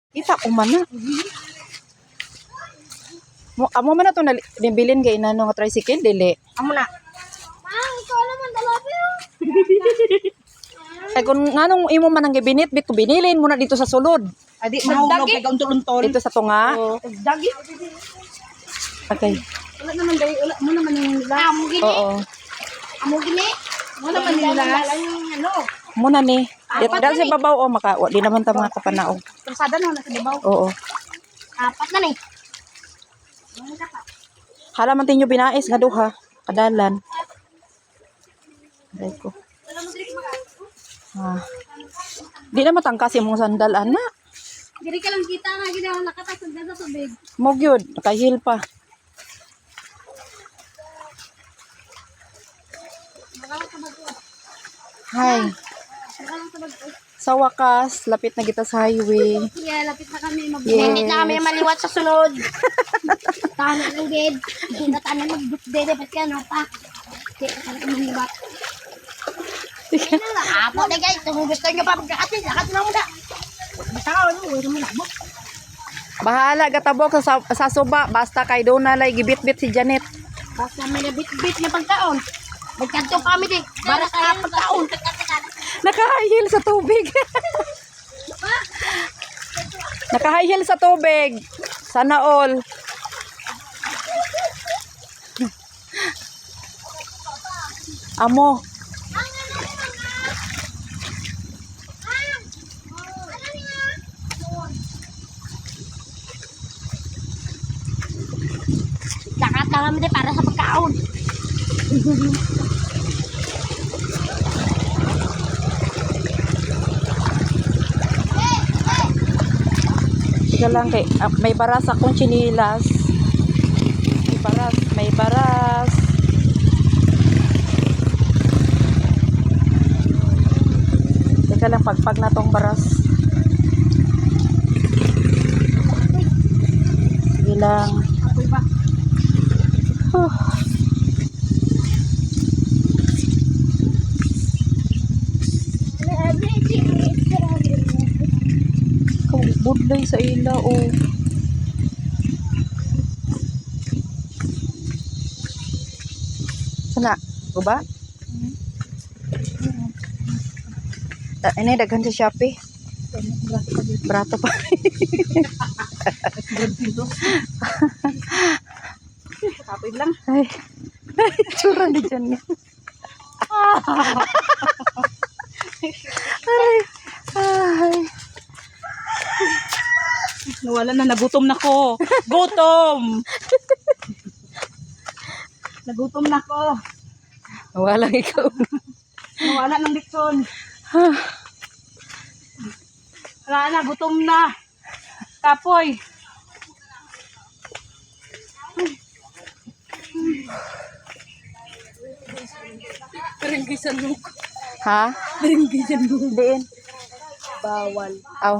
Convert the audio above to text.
Kita ko man na. Amo man na ito nabilin kay inano nga tricycle, dili. Amo na. Mang, ikaw naman dalabi. Ay kung nanong imo man ang gibinit, bit ko binilin mo na dito sa sulod. Adi, mahulog kay kauntol-untol. Dito sa tunga. Dagi. Okay. Wala naman dahil, wala mo naman yung nila. Amo gini. Oo. Amo gini. Wala naman yung nila. Wala yung ano. Muna ni. Dahil sa babaw o maka, di naman ta mga kapanaog. Kalsada no, nasa babaw. Oo. Apat na ni. Hala man tinyo binais nga duha. Kadalan. Aray ko. Di na matangkas yung mga sandal, ana. Diri ka lang kita nga ginawa nakatasod sa tubig. Mo gyud, nakahil pa. Hi. Sa wakas, lapit na kita sa highway. Yeah, lapit na kami. Yes. Hindi na kami maliwat sa sunod. Tahan ng gid. Hindi na tayo mag-dede. Ba't ka no pa? Hindi ka talaga maliwat. Apo na guys. Kung gusto nyo pa magkakatin, lakat na muna. Basta ka, ano, huwag mo labot. Bahala gatabok sa suba, basta kay doon nalay gibit-bit si Janet. Basta may nabit-bit na pagkaon. Magkanto kami din. Para sa pagkaon. Nakahihil sa tubig. Nakahihil sa tubig. Sana all. Amo. Lakat na kami din para sa pagkaon. Sige lang kay may baras akong chinilas. May baras. Sige lang pagpag na tong baras. Sige lang. Apoy ba? Budlay sa ila o. Sana, ko ba? Ini daghan sa Shopee. Brato pa. Apoy lang. Ay. Tsura ni dyan niya. Ay. Nawala na, nagutom na ko. Gutom! Nagutom na ko. Walang ikaw. Nawala ng Dixon. Wala na, gutom na. Kapoy. Perenggisan mo. Ha? Perenggisan mo. Diin. Bawal. Aw.